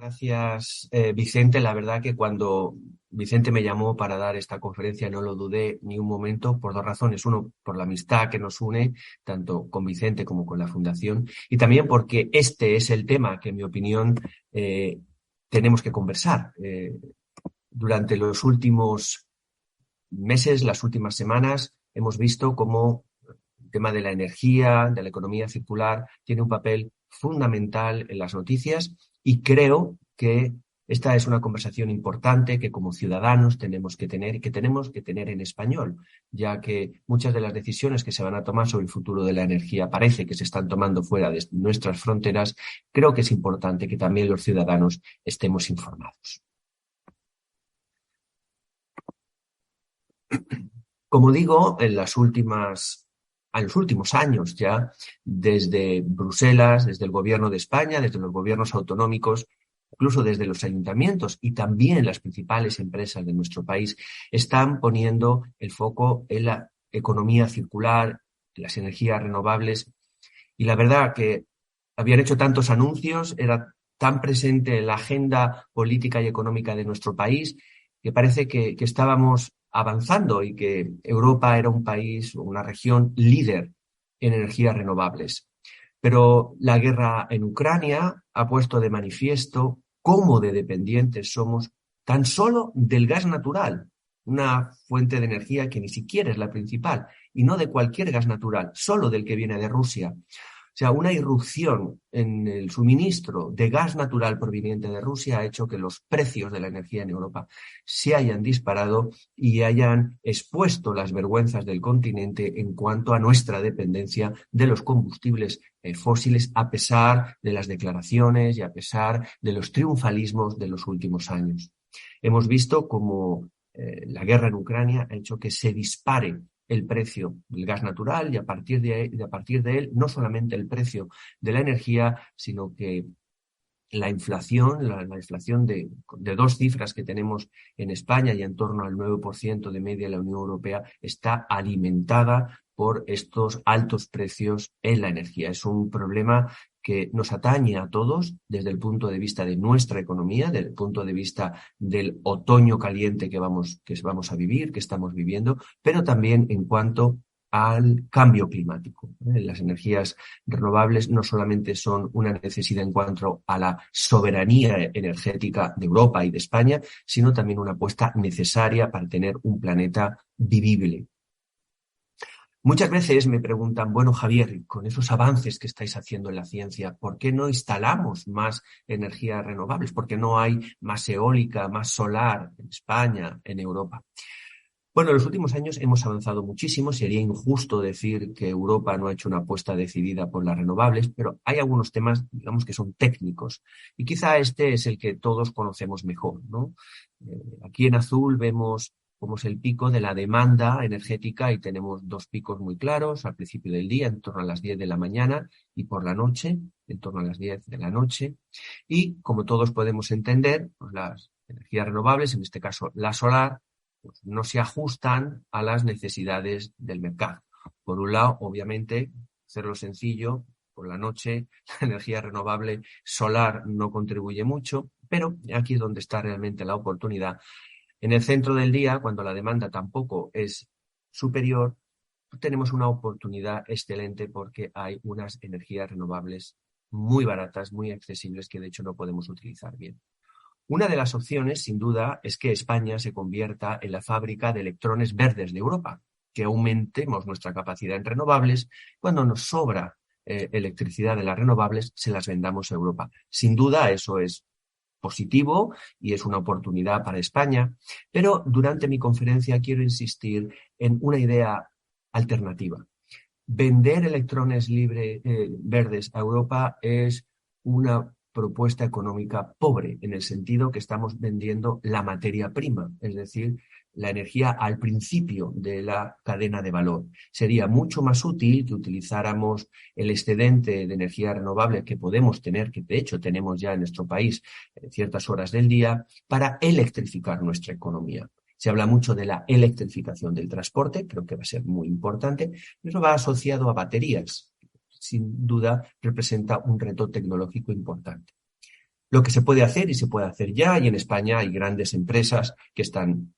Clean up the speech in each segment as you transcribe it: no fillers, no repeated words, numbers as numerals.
Gracias, Vicente. La verdad que cuando Vicente me llamó para dar esta conferencia no lo dudé ni un momento por dos razones. Uno, por la amistad que nos une, tanto con Vicente como con la Fundación, y también porque este es el tema que, en mi opinión, tenemos que conversar. Durante los últimos meses, las últimas semanas, hemos visto cómo el tema de la energía, de la economía circular, tiene un papel fundamental en las noticias y creo que esta es una conversación importante que como ciudadanos tenemos que tener y que tenemos que tener en español, ya que muchas de las decisiones que se van a tomar sobre el futuro de la energía parece que se están tomando fuera de nuestras fronteras. Creo que es importante que también los ciudadanos estemos informados. Como digo, en los últimos años ya, desde Bruselas, desde el Gobierno de España, desde los gobiernos autonómicos, incluso desde los ayuntamientos y también las principales empresas de nuestro país, están poniendo el foco en la economía circular, en las energías renovables. Y la verdad que habían hecho tantos anuncios, era tan presente en la agenda política y económica de nuestro país, que parece que estábamos avanzando y que Europa era un país o una región líder en energías renovables. Pero la guerra en Ucrania ha puesto de manifiesto cómo de dependientes somos tan solo del gas natural, una fuente de energía que ni siquiera es la principal, y no de cualquier gas natural, solo del que viene de Rusia. O sea, una irrupción en el suministro de gas natural proveniente de Rusia ha hecho que los precios de la energía en Europa se hayan disparado y hayan expuesto las vergüenzas del continente en cuanto a nuestra dependencia de los combustibles fósiles, a pesar de las declaraciones y a pesar de los triunfalismos de los últimos años. Hemos visto cómo la guerra en Ucrania ha hecho que se dispare el precio del gas natural y a partir de él no solamente el precio de la energía, sino que la inflación, la inflación de dos cifras que tenemos en España y en torno al 9% de media en la Unión Europea, está alimentada por estos altos precios en la energía. Es un problema que nos atañe a todos desde el punto de vista de nuestra economía, desde el punto de vista del otoño caliente que vamos a vivir, que estamos viviendo, pero también en cuanto al cambio climático. Las energías renovables no solamente son una necesidad en cuanto a la soberanía energética de Europa y de España, sino también una apuesta necesaria para tener un planeta vivible. Muchas veces me preguntan, bueno, Javier, con esos avances que estáis haciendo en la ciencia, ¿por qué no instalamos más energías renovables? ¿Por qué no hay más eólica, más solar en España, en Europa? Bueno, en los últimos años hemos avanzado muchísimo. Sería injusto decir que Europa no ha hecho una apuesta decidida por las renovables, pero hay algunos temas, digamos, que son técnicos. Y quizá este es el que todos conocemos mejor, ¿no? Aquí en azul vemos cómo es el pico de la demanda energética y tenemos dos picos muy claros al principio del día, en torno a las 10 de la mañana, y por la noche, en torno a las 10 de la noche. Y como todos podemos entender, pues las energías renovables, en este caso la solar, pues no se ajustan a las necesidades del mercado. Por un lado, obviamente, hacerlo sencillo, por la noche la energía renovable solar no contribuye mucho, pero aquí es donde está realmente la oportunidad. En el centro del día, cuando la demanda tampoco es superior, tenemos una oportunidad excelente porque hay unas energías renovables muy baratas, muy accesibles, que de hecho no podemos utilizar bien. Una de las opciones, sin duda, es que España se convierta en la fábrica de electrones verdes de Europa, que aumentemos nuestra capacidad en renovables. Cuando nos sobra electricidad de las renovables, se las vendamos a Europa. Sin duda, eso es positivo y es una oportunidad para España, pero durante mi conferencia quiero insistir en una idea alternativa. Vender electrones verdes a Europa es una propuesta económica pobre, en el sentido que estamos vendiendo la materia prima, es decir, la energía al principio de la cadena de valor. Sería mucho más útil que utilizáramos el excedente de energía renovable que podemos tener, que de hecho tenemos ya en nuestro país en ciertas horas del día, para electrificar nuestra economía. Se habla mucho de la electrificación del transporte, creo que va a ser muy importante. Eso va asociado a baterías. Sin duda representa un reto tecnológico importante. lo que se puede hacer y se puede hacer ya, y en España hay grandes empresas que están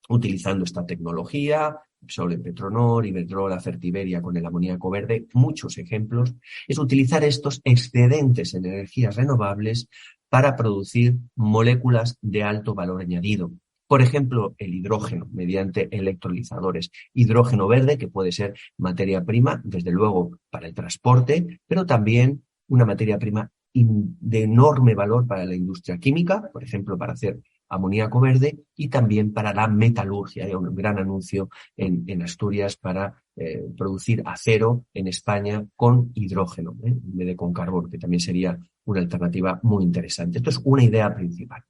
utilizando esta tecnología, Repsol, Petronor, Iberdrola, Fertiberia con el amoníaco verde, muchos ejemplos, es utilizar estos excedentes en energías renovables para producir moléculas de alto valor añadido. Por ejemplo, el hidrógeno mediante electrolizadores. Hidrógeno verde, que puede ser materia prima, desde luego, para el transporte, pero también una materia prima de enorme valor para la industria química, por ejemplo, para hacer amoníaco verde, y también para la metalurgia. Hay un gran anuncio en Asturias para producir acero en España con hidrógeno, en vez de con carbón, que también sería una alternativa muy interesante. Esto es una idea principal.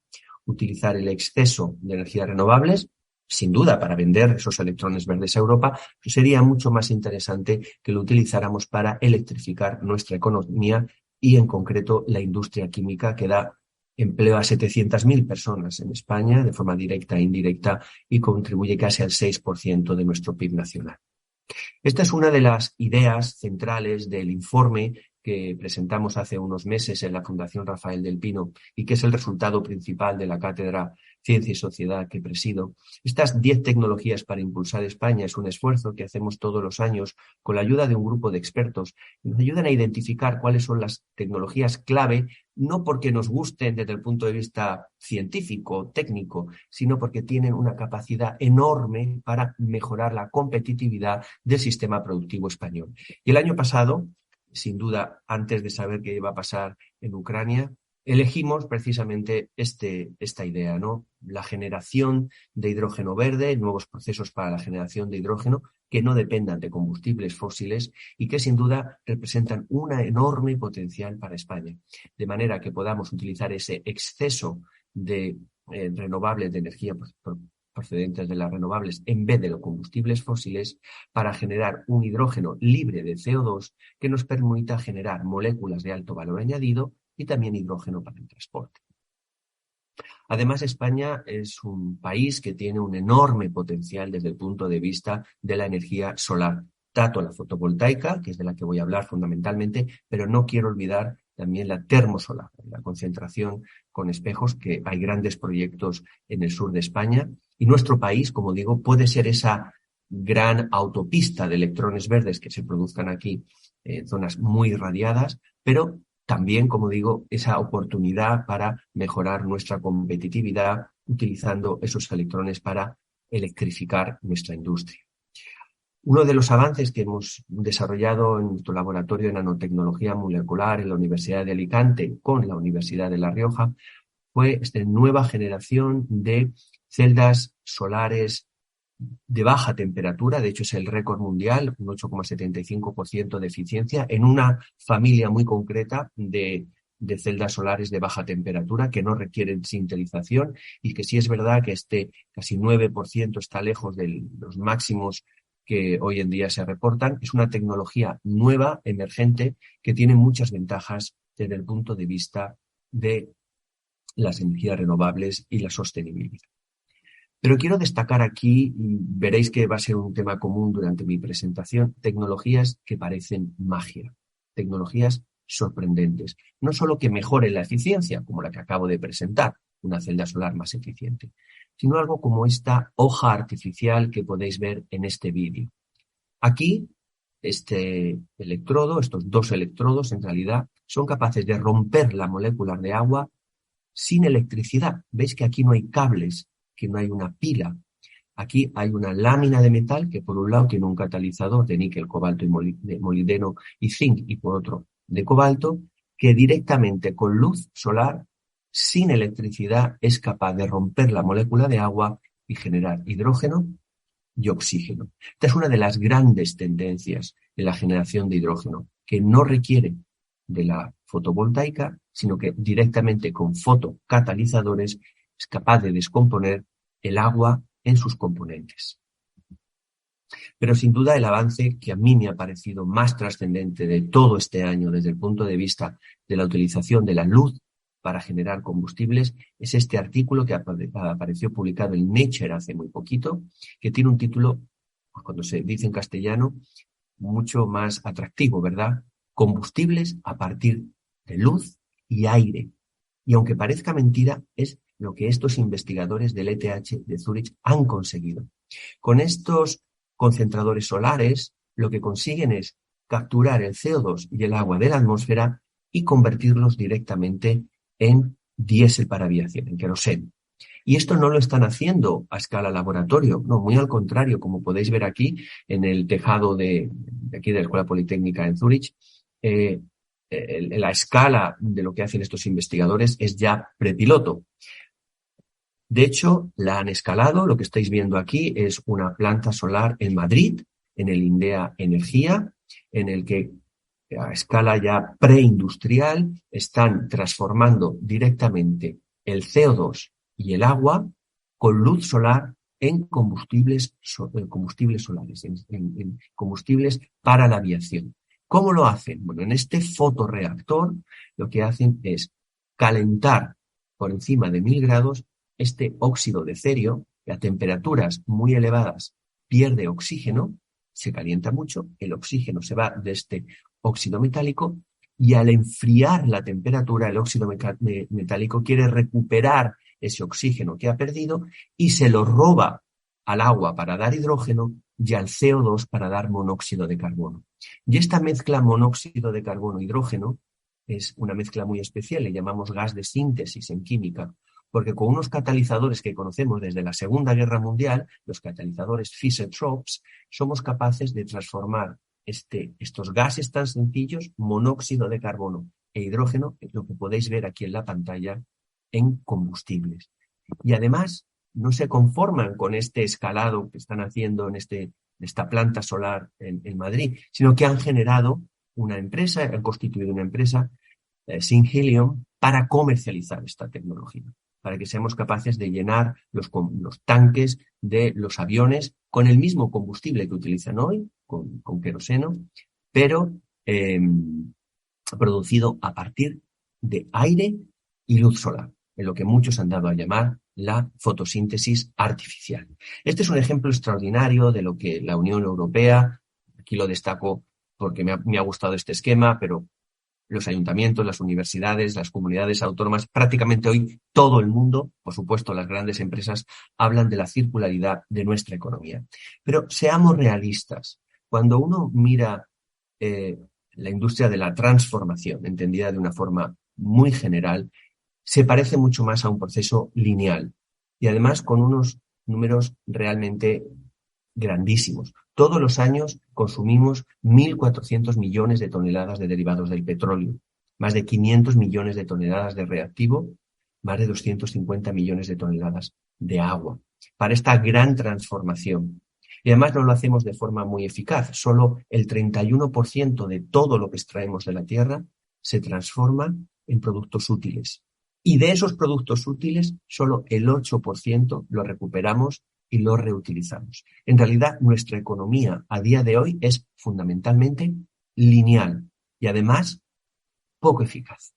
Utilizar el exceso de energías renovables, sin duda, para vender esos electrones verdes a Europa, sería mucho más interesante que lo utilizáramos para electrificar nuestra economía y, en concreto, la industria química, que da empleo a 700.000 personas en España de forma directa e indirecta y contribuye casi al 6% de nuestro PIB nacional. Esta es una de las ideas centrales del informe que presentamos hace unos meses en la Fundación Rafael del Pino y que es el resultado principal de la cátedra Ciencia y Sociedad que presido. Estas 10 tecnologías para impulsar España es un esfuerzo que hacemos todos los años con la ayuda de un grupo de expertos que nos ayudan a identificar cuáles son las tecnologías clave, no porque nos gusten desde el punto de vista científico, técnico, sino porque tienen una capacidad enorme para mejorar la competitividad del sistema productivo español. Y el año pasado, sin duda, antes de saber qué iba a pasar en Ucrania, elegimos precisamente esta idea, ¿no? La generación de hidrógeno verde, nuevos procesos para la generación de hidrógeno que no dependan de combustibles fósiles y que sin duda representan un enorme potencial para España. De manera que podamos utilizar ese exceso de renovables, de energía procedentes de las renovables en vez de los combustibles fósiles para generar un hidrógeno libre de CO2 que nos permita generar moléculas de alto valor añadido y también hidrógeno para el transporte. Además, España es un país que tiene un enorme potencial desde el punto de vista de la energía solar, tanto la fotovoltaica, que es de la que voy a hablar fundamentalmente, pero no quiero olvidar también la termosolar, la concentración con espejos, que hay grandes proyectos en el sur de España. Y nuestro país, como digo, puede ser esa gran autopista de electrones verdes que se produzcan aquí en zonas muy irradiadas, pero también, como digo, esa oportunidad para mejorar nuestra competitividad utilizando esos electrones para electrificar nuestra industria. Uno de los avances que hemos desarrollado en nuestro laboratorio de nanotecnología molecular en la Universidad de Alicante con la Universidad de La Rioja fue esta nueva generación de celdas solares de baja temperatura, de hecho es el récord mundial, un 8,75% de eficiencia en una familia muy concreta de celdas solares de baja temperatura que no requieren sintetización y que sí es verdad que este casi 9% está lejos de los máximos que hoy en día se reportan. Es una tecnología nueva, emergente, que tiene muchas ventajas desde el punto de vista de las energías renovables y la sostenibilidad. Pero quiero destacar aquí, y veréis que va a ser un tema común durante mi presentación, tecnologías que parecen magia, tecnologías sorprendentes. No solo que mejoren la eficiencia, como la que acabo de presentar, una celda solar más eficiente, sino algo como esta hoja artificial que podéis ver en este vídeo. Aquí, este electrodo, estos dos electrodos en realidad, son capaces de romper la molécula de agua sin electricidad. Veis que aquí no hay cables, que no hay una pila. Aquí hay una lámina de metal que por un lado tiene un catalizador de níquel, cobalto y molibdeno y zinc y por otro de cobalto, que directamente con luz solar, sin electricidad, es capaz de romper la molécula de agua y generar hidrógeno y oxígeno. Esta es una de las grandes tendencias en la generación de hidrógeno, que no requiere de la fotovoltaica, sino que directamente con fotocatalizadores es capaz de descomponer el agua en sus componentes. Pero sin duda el avance que a mí me ha parecido más trascendente de todo este año desde el punto de vista de la utilización de la luz para generar combustibles es este artículo que apareció publicado en Nature hace muy poquito, que tiene un título, pues cuando se dice en castellano, mucho más atractivo, ¿verdad? Combustibles a partir de luz y aire. Y aunque parezca mentira, es lo que estos investigadores del ETH de Zúrich han conseguido. Con estos concentradores solares, lo que consiguen es capturar el CO2 y el agua de la atmósfera y convertirlos directamente en diésel para aviación, en queroseno. Y esto no lo están haciendo a escala laboratorio, no, muy al contrario, como podéis ver aquí en el tejado de aquí de la Escuela Politécnica en Zúrich, la escala de lo que hacen estos investigadores es ya prepiloto. De hecho, la han escalado, lo que estáis viendo aquí es una planta solar en Madrid, en el INDEA Energía, en el que a escala ya preindustrial están transformando directamente el CO2 y el agua con luz solar en combustibles solares, en combustibles para la aviación. ¿Cómo lo hacen? Bueno, en este fotorreactor lo que hacen es calentar por encima de 1000 grados este óxido de cerio, que a temperaturas muy elevadas pierde oxígeno, se calienta mucho, el oxígeno se va de este óxido metálico y al enfriar la temperatura, el óxido metálico quiere recuperar ese oxígeno que ha perdido y se lo roba al agua para dar hidrógeno y al CO2 para dar monóxido de carbono. Y esta mezcla monóxido de carbono-hidrógeno es una mezcla muy especial, le llamamos gas de síntesis en química, porque con unos catalizadores que conocemos desde la Segunda Guerra Mundial, los catalizadores Fischer-Tropsch, somos capaces de transformar estos gases tan sencillos, monóxido de carbono e hidrógeno, lo que podéis ver aquí en la pantalla, en combustibles. Y además no se conforman con este escalado que están haciendo en esta planta solar en Madrid, sino que han generado una empresa, han constituido una empresa, Synhelion, para comercializar esta tecnología, para que seamos capaces de llenar los tanques de los aviones con el mismo combustible que utilizan hoy, con queroseno, pero producido a partir de aire y luz solar, en lo que muchos han dado a llamar la fotosíntesis artificial. Este es un ejemplo extraordinario de lo que la Unión Europea, aquí lo destaco porque me ha gustado este esquema, pero los ayuntamientos, las universidades, las comunidades autónomas, prácticamente hoy todo el mundo, por supuesto las grandes empresas, hablan de la circularidad de nuestra economía. Pero seamos realistas. Cuando uno mira la industria de la transformación, entendida de una forma muy general, se parece mucho más a un proceso lineal y además con unos números realmente grandísimos. Todos los años consumimos 1.400 millones de toneladas de derivados del petróleo, más de 500 millones de toneladas de reactivo, más de 250 millones de toneladas de agua, para esta gran transformación. Y además no lo hacemos de forma muy eficaz. Solo el 31% de todo lo que extraemos de la tierra se transforma en productos útiles. Y de esos productos útiles, solo el 8% lo recuperamos y lo reutilizamos. En realidad, nuestra economía a día de hoy es fundamentalmente lineal y además poco eficaz.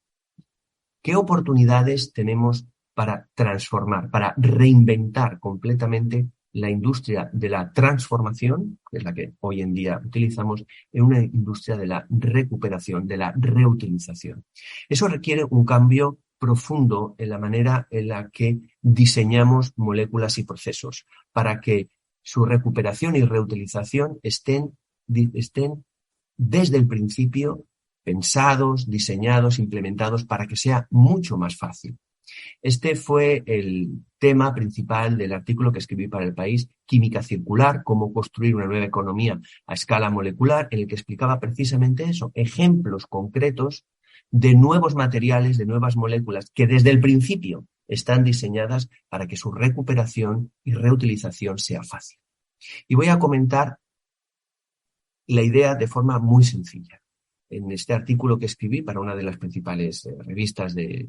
¿Qué oportunidades tenemos para transformar, para reinventar completamente la industria de la transformación, que es la que hoy en día utilizamos, en una industria de la recuperación, de la reutilización? Eso requiere un cambio profundo en la manera en la que diseñamos moléculas y procesos para que su recuperación y reutilización estén desde el principio pensados, diseñados, implementados para que sea mucho más fácil. Este fue el tema principal del artículo que escribí para El País, Química Circular, cómo construir una nueva economía a escala molecular, en el que explicaba precisamente eso, ejemplos concretos de nuevos materiales, de nuevas moléculas que desde el principio están diseñadas para que su recuperación y reutilización sea fácil. Y voy a comentar la idea de forma muy sencilla. En este artículo que escribí para una de las principales revistas del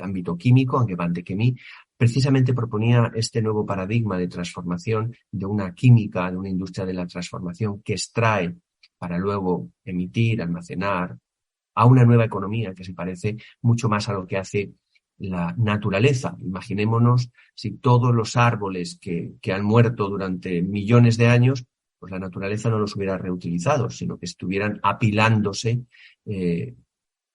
ámbito químico, Angewandte Chemie, precisamente proponía este nuevo paradigma de transformación de una química, de una industria de la transformación que extrae para luego emitir, almacenar, a una nueva economía que se parece mucho más a lo que hace la naturaleza. Imaginémonos si todos los árboles que han muerto durante millones de años, pues la naturaleza no los hubiera reutilizado, sino que estuvieran apilándose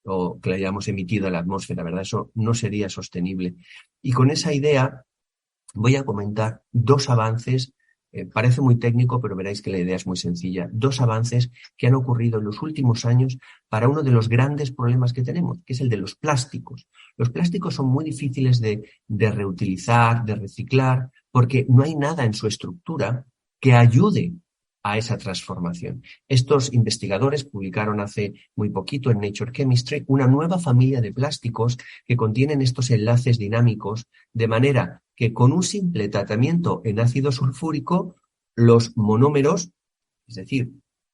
o que le hayamos emitido a la atmósfera, ¿verdad? Eso no sería sostenible. Y con esa idea voy a comentar dos avances, parece muy técnico, pero veréis que la idea es muy sencilla. Dos avances que han ocurrido en los últimos años para uno de los grandes problemas que tenemos, que es el de los plásticos. Los plásticos son muy difíciles de reutilizar, de reciclar, porque no hay nada en su estructura que ayude a esa transformación. Estos investigadores publicaron hace muy poquito en Nature Chemistry una nueva familia de plásticos que contienen estos enlaces dinámicos, de manera que con un simple tratamiento en ácido sulfúrico, los monómeros, es decir,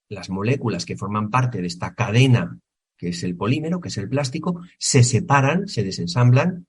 las moléculas que forman parte de esta cadena que es el polímero, que es el plástico, se separan, se desensamblan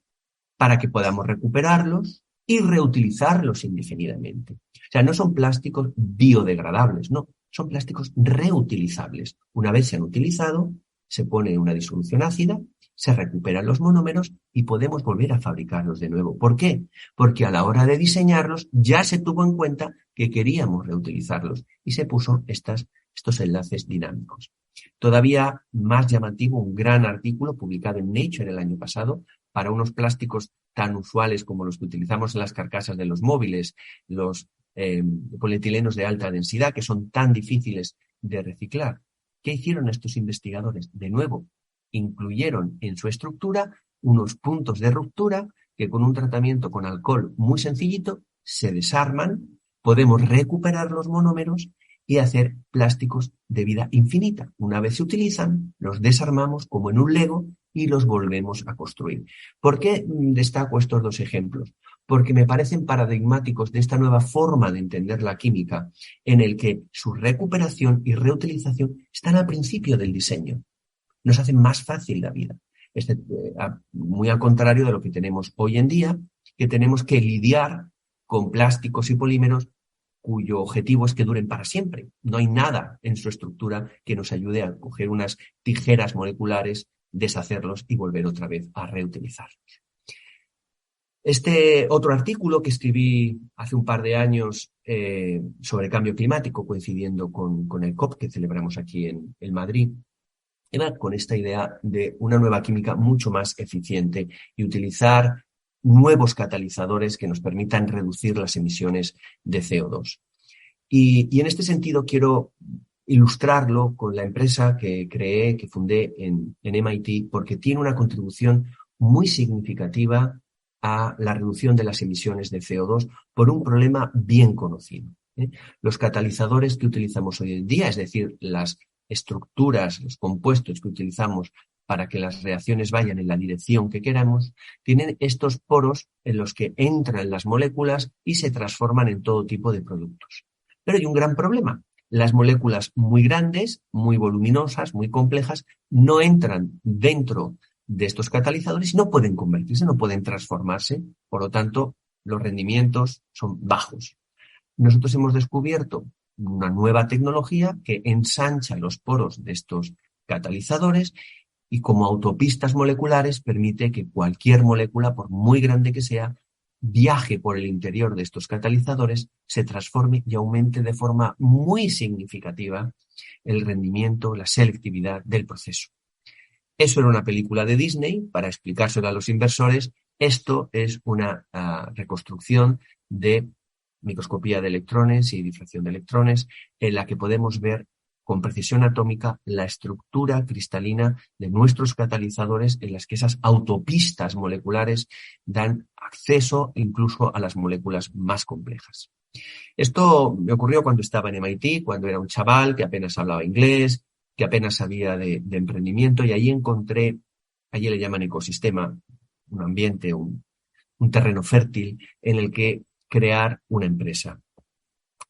para que podamos recuperarlos y reutilizarlos indefinidamente. O sea, no son plásticos biodegradables, no, son plásticos reutilizables. Una vez se han utilizado, se pone en una disolución ácida, se recuperan los monómeros y podemos volver a fabricarlos de nuevo. ¿Por qué? Porque a la hora de diseñarlos ya se tuvo en cuenta que queríamos reutilizarlos y se puso estos enlaces dinámicos. Todavía más llamativo, un gran artículo publicado en Nature el año pasado para unos plásticos tan usuales como los que utilizamos en las carcasas de los móviles, los polietilenos de alta densidad, que son tan difíciles de reciclar. ¿Qué hicieron estos investigadores? De nuevo, incluyeron en su estructura unos puntos de ruptura que con un tratamiento con alcohol muy sencillito se desarman, podemos recuperar los monómeros y hacer plásticos de vida infinita. Una vez se utilizan, los desarmamos como en un Lego y los volvemos a construir. ¿Por qué destaco estos dos ejemplos? Porque me parecen paradigmáticos de esta nueva forma de entender la química, en el que su recuperación y reutilización están al principio del diseño. Nos hacen más fácil la vida. Muy al contrario de lo que tenemos hoy en día, que tenemos que lidiar con plásticos y polímeros cuyo objetivo es que duren para siempre. No hay nada en su estructura que nos ayude a coger unas tijeras moleculares, deshacerlos y volver otra vez a reutilizarlos. Este otro artículo que escribí hace un par de años sobre cambio climático, coincidiendo con el COP que celebramos aquí en Madrid, era con esta idea de una nueva química mucho más eficiente y utilizar nuevos catalizadores que nos permitan reducir las emisiones de CO2. Y en este sentido quiero ilustrarlo con la empresa que creé, que fundé en MIT, porque tiene una contribución muy significativa a la reducción de las emisiones de CO2 por un problema bien conocido. Los catalizadores que utilizamos hoy en día, es decir, las estructuras, los compuestos que utilizamos para que las reacciones vayan en la dirección que queramos, tienen estos poros en los que entran las moléculas y se transforman en todo tipo de productos. Pero hay un gran problema. Las moléculas muy grandes, muy voluminosas, muy complejas, no entran dentro de estos catalizadores y no pueden convertirse, no pueden transformarse. Por lo tanto, los rendimientos son bajos. Nosotros hemos descubierto una nueva tecnología que ensancha los poros de estos catalizadores y como autopistas moleculares permite que cualquier molécula, por muy grande que sea, viaje por el interior de estos catalizadores, se transforme y aumente de forma muy significativa el rendimiento, la selectividad del proceso. Eso era una película de Disney, para explicárselo a los inversores. Esto es una reconstrucción de microscopía de electrones y difracción de electrones, en la que podemos ver con precisión atómica la estructura cristalina de nuestros catalizadores, en las que esas autopistas moleculares dan acceso incluso a las moléculas más complejas. Esto me ocurrió cuando estaba en MIT, cuando era un chaval que apenas hablaba inglés, que apenas sabía de emprendimiento, y allí encontré, allí le llaman ecosistema, un ambiente, un terreno fértil en el que crear una empresa.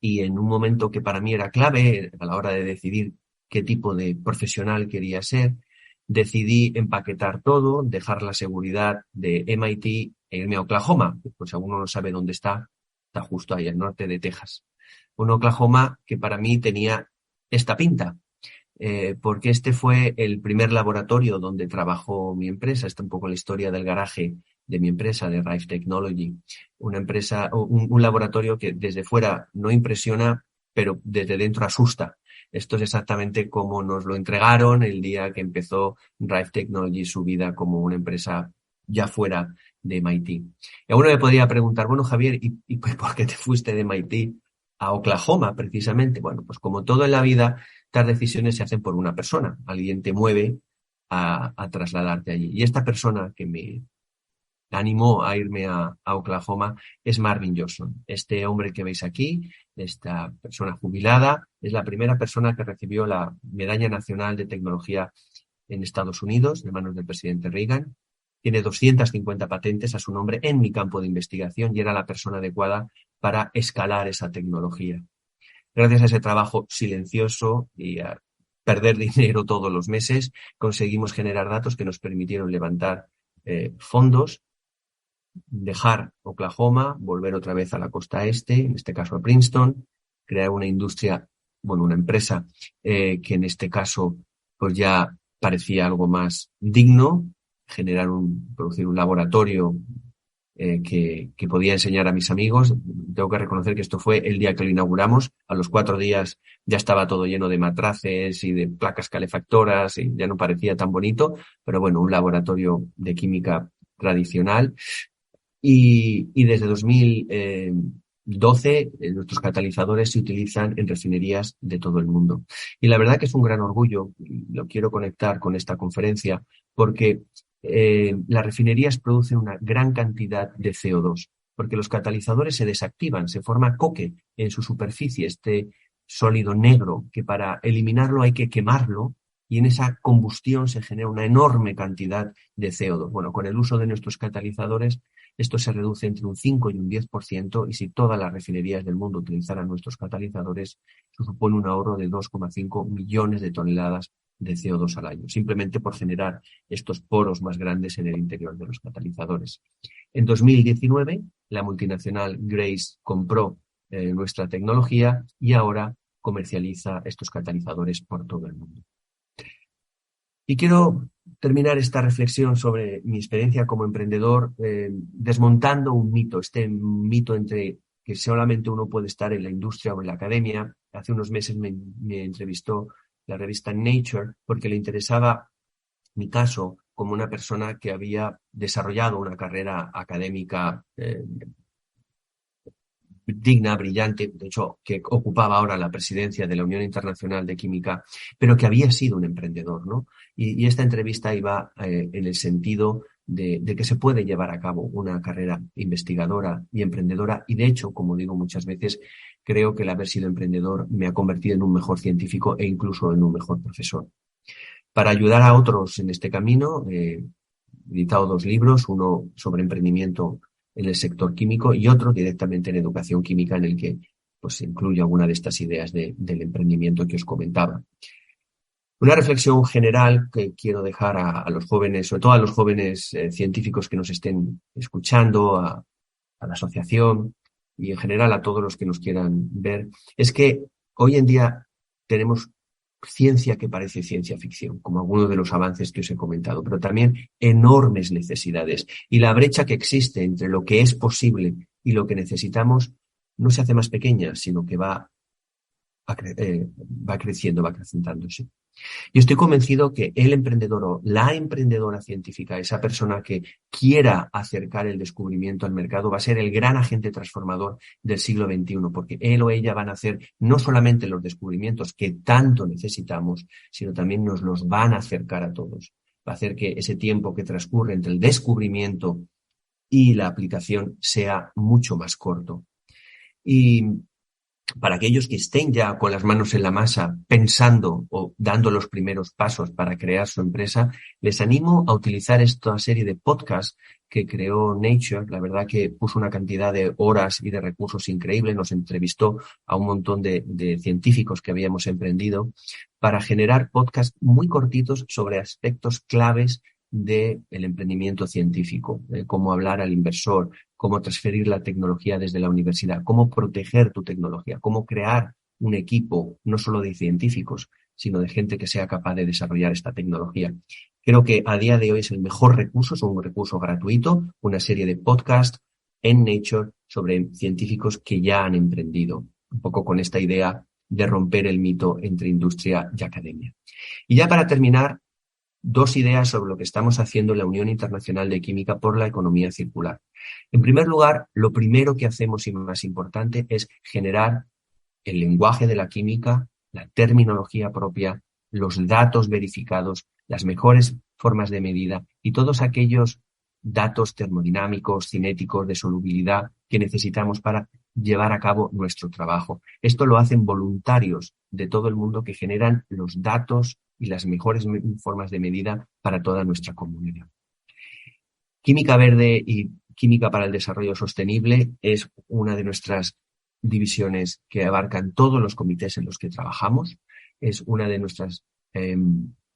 Y en un momento que para mí era clave a la hora de decidir qué tipo de profesional quería ser, decidí empaquetar todo, dejar la seguridad de MIT e irme a Oklahoma. Pues alguno no sabe dónde está justo ahí al norte de Texas. Un Oklahoma que para mí tenía esta pinta, porque este fue el primer laboratorio donde trabajó mi empresa. Está un poco la historia del garaje de mi empresa, de Rife Technology, una empresa, un laboratorio que desde fuera no impresiona, pero desde dentro asusta. Esto es exactamente como nos lo entregaron el día que empezó Rife Technologies su vida como una empresa ya fuera de MIT. Y uno me podría preguntar, bueno, Javier, ¿y por qué te fuiste de MIT a Oklahoma precisamente? Bueno, pues como todo en la vida, estas decisiones se hacen por una persona. Alguien te mueve a trasladarte allí. Y esta persona que me animó a irme a Oklahoma es Marvin Johnson. Este hombre que veis aquí, esta persona jubilada, es la primera persona que recibió la Medalla Nacional de Tecnología en Estados Unidos, de manos del presidente Reagan. Tiene 250 patentes a su nombre en mi campo de investigación y era la persona adecuada para escalar esa tecnología. Gracias a ese trabajo silencioso y a perder dinero todos los meses, conseguimos generar datos que nos permitieron levantar fondos, dejar Oklahoma, volver otra vez a la costa este, en este caso a Princeton, crear una industria, bueno, una empresa que en este caso pues ya parecía algo más digno, producir un laboratorio que podía enseñar a mis amigos. Tengo que reconocer que esto fue el día que lo inauguramos. A los 4 días ya estaba todo lleno de matraces y de placas calefactoras y ya no parecía tan bonito, pero bueno, un laboratorio de química tradicional. Y desde 2012 nuestros catalizadores se utilizan en refinerías de todo el mundo. Y la verdad que es un gran orgullo, lo quiero conectar con esta conferencia, porque las refinerías producen una gran cantidad de CO2, porque los catalizadores se desactivan, se forma coque en su superficie, este sólido negro, que para eliminarlo hay que quemarlo, y en esa combustión se genera una enorme cantidad de CO2. Bueno, con el uso de nuestros catalizadores, esto se reduce entre un 5 y un 10%, y si todas las refinerías del mundo utilizaran nuestros catalizadores, eso supone un ahorro de 2,5 millones de toneladas de CO2 al año, simplemente por generar estos poros más grandes en el interior de los catalizadores. En 2019, la multinacional Grace compró nuestra tecnología y ahora comercializa estos catalizadores por todo el mundo. Y quiero terminar esta reflexión sobre mi experiencia como emprendedor desmontando un mito, este mito entre que solamente uno puede estar en la industria o en la academia. Hace unos meses me entrevistó la revista Nature porque le interesaba mi caso como una persona que había desarrollado una carrera académica digna, brillante, de hecho, que ocupaba ahora la presidencia de la Unión Internacional de Química, pero que había sido un emprendedor, ¿no? Y esta entrevista iba en el sentido de que se puede llevar a cabo una carrera investigadora y emprendedora, y de hecho, como digo muchas veces, creo que el haber sido emprendedor me ha convertido en un mejor científico e incluso en un mejor profesor. Para ayudar a otros en este camino, he editado 2 libros, uno sobre emprendimiento en el sector químico y otro directamente en educación química, en el que pues incluye alguna de estas ideas del emprendimiento que os comentaba. Una reflexión general que quiero dejar a los jóvenes, sobre todo a los jóvenes científicos que nos estén escuchando, a la asociación y en general a todos los que nos quieran ver, es que hoy en día tenemos ciencia que parece ciencia ficción, como algunos de los avances que os he comentado, pero también enormes necesidades. Y la brecha que existe entre lo que es posible y lo que necesitamos no se hace más pequeña, sino que va creciendo, va acrecentándose. Y estoy convencido que el emprendedor o la emprendedora científica, esa persona que quiera acercar el descubrimiento al mercado, va a ser el gran agente transformador del siglo XXI, porque él o ella van a hacer no solamente los descubrimientos que tanto necesitamos, sino también nos los van a acercar a todos. Va a hacer que ese tiempo que transcurre entre el descubrimiento y la aplicación sea mucho más corto. Y para aquellos que estén ya con las manos en la masa pensando o dando los primeros pasos para crear su empresa, les animo a utilizar esta serie de podcasts que creó Nature. La verdad que puso una cantidad de horas y de recursos increíble. Nos entrevistó a un montón de científicos que habíamos emprendido para generar podcasts muy cortitos sobre aspectos claves del emprendimiento científico, cómo hablar al inversor, cómo transferir la tecnología desde la universidad, cómo proteger tu tecnología, cómo crear un equipo no solo de científicos, sino de gente que sea capaz de desarrollar esta tecnología. Creo que a día de hoy es el mejor recurso, es un recurso gratuito, una serie de podcasts en Nature sobre científicos que ya han emprendido. Un poco con esta idea de romper el mito entre industria y academia. Y ya para terminar, 2 ideas sobre lo que estamos haciendo en la Unión Internacional de Química por la Economía Circular. En primer lugar, lo primero que hacemos y más importante es generar el lenguaje de la química, la terminología propia, los datos verificados, las mejores formas de medida y todos aquellos datos termodinámicos, cinéticos, de solubilidad que necesitamos para llevar a cabo nuestro trabajo. Esto lo hacen voluntarios de todo el mundo que generan los datos y las mejores formas de medida para toda nuestra comunidad. Química verde y química para el desarrollo sostenible es una de nuestras divisiones que abarcan todos los comités en los que trabajamos. Es una de nuestras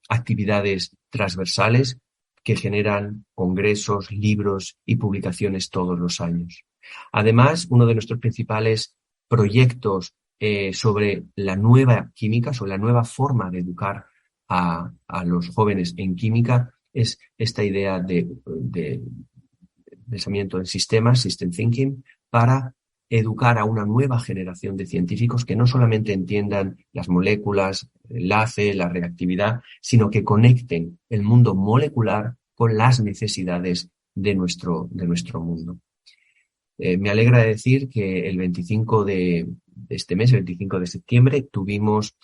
actividades transversales que generan congresos, libros y publicaciones todos los años. Además, uno de nuestros principales proyectos sobre la nueva química, sobre la nueva forma de educar a los jóvenes en química, es esta idea de pensamiento en sistemas, system thinking, para educar a una nueva generación de científicos que no solamente entiendan las moléculas, el enlace, la reactividad, sino que conecten el mundo molecular con las necesidades de nuestro mundo. Me alegra decir que el 25 de este mes, el 25 de septiembre, tuvimos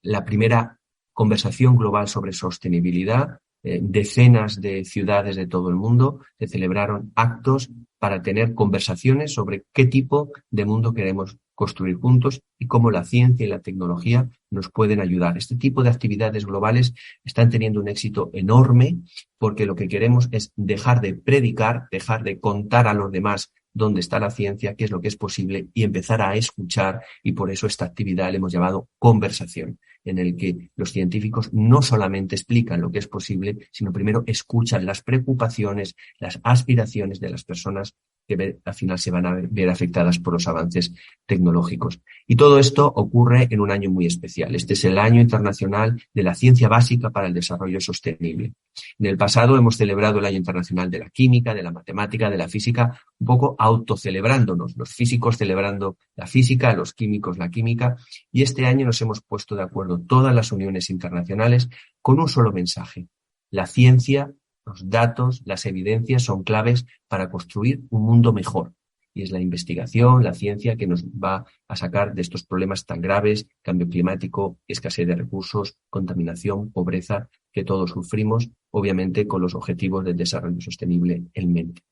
la primera conversación global sobre sostenibilidad. Decenas de ciudades de todo el mundo se celebraron actos para tener conversaciones sobre qué tipo de mundo queremos construir juntos y cómo la ciencia y la tecnología nos pueden ayudar. Este tipo de actividades globales están teniendo un éxito enorme porque lo que queremos es dejar de predicar, dejar de contar a los demás dónde está la ciencia, qué es lo que es posible y empezar a escuchar, y por eso esta actividad le hemos llamado conversación, en el que los científicos no solamente explican lo que es posible, sino primero escuchan las preocupaciones, las aspiraciones de las personas que al final se van a ver afectadas por los avances tecnológicos. Y todo esto ocurre en un año muy especial. Este es el Año Internacional de la Ciencia Básica para el Desarrollo Sostenible. En el pasado hemos celebrado el Año Internacional de la Química, de la Matemática, de la Física, un poco autocelebrándonos, los físicos celebrando la física, los químicos la química, y este año nos hemos puesto de acuerdo todas las uniones internacionales con un solo mensaje: la ciencia, los datos, las evidencias son claves para construir un mundo mejor. Y es la investigación, la ciencia, que nos va a sacar de estos problemas tan graves: cambio climático, escasez de recursos, contaminación, pobreza, que todos sufrimos, obviamente con los objetivos del desarrollo sostenible en mente.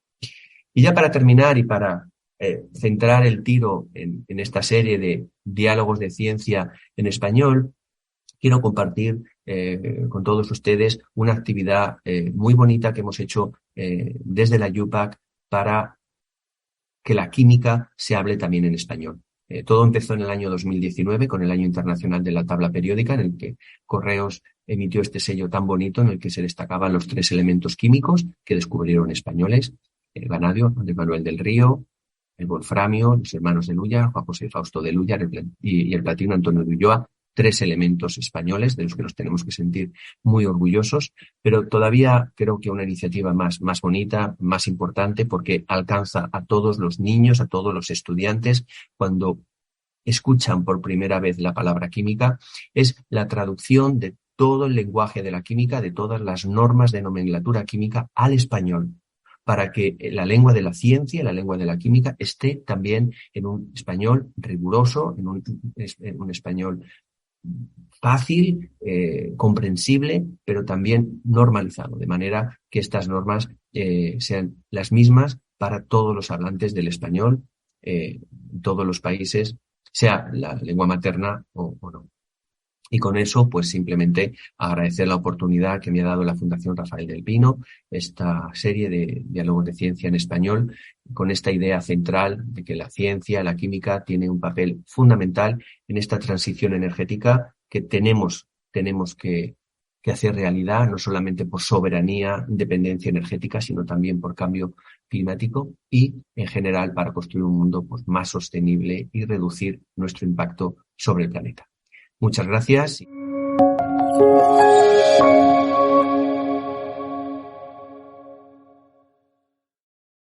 Y ya para terminar y para centrar el tiro en esta serie de diálogos de ciencia en español, quiero compartir con todos ustedes una actividad muy bonita que hemos hecho desde la UPAC para que la química se hable también en español. Todo empezó en el año 2019 con el Año Internacional de la Tabla Periódica, en el que Correos emitió este sello tan bonito en el que se destacaban los 3 elementos químicos que descubrieron españoles: el vanadio, Andrés Manuel del Río; el wolframio, los hermanos de Lúyar, Juan José Fausto de Lúyar, y el platino, Antonio de Ulloa. 3 elementos españoles de los que nos tenemos que sentir muy orgullosos, pero todavía creo que una iniciativa más bonita, más importante, porque alcanza a todos los niños, a todos los estudiantes, cuando escuchan por primera vez la palabra química, es la traducción de todo el lenguaje de la química, de todas las normas de nomenclatura química al español, para que la lengua de la ciencia, la lengua de la química, esté también en un español riguroso, en un español fácil, comprensible, pero también normalizado, de manera que estas normas sean las mismas para todos los hablantes del español, en todos los países, sea la lengua materna o no. Y con eso, pues simplemente agradecer la oportunidad que me ha dado la Fundación Rafael del Pino, esta serie de diálogos de ciencia en español, con esta idea central de que la ciencia, la química, tiene un papel fundamental en esta transición energética que tenemos que hacer realidad, no solamente por soberanía, independencia energética, sino también por cambio climático y, en general, para construir un mundo pues más sostenible y reducir nuestro impacto sobre el planeta. Muchas gracias.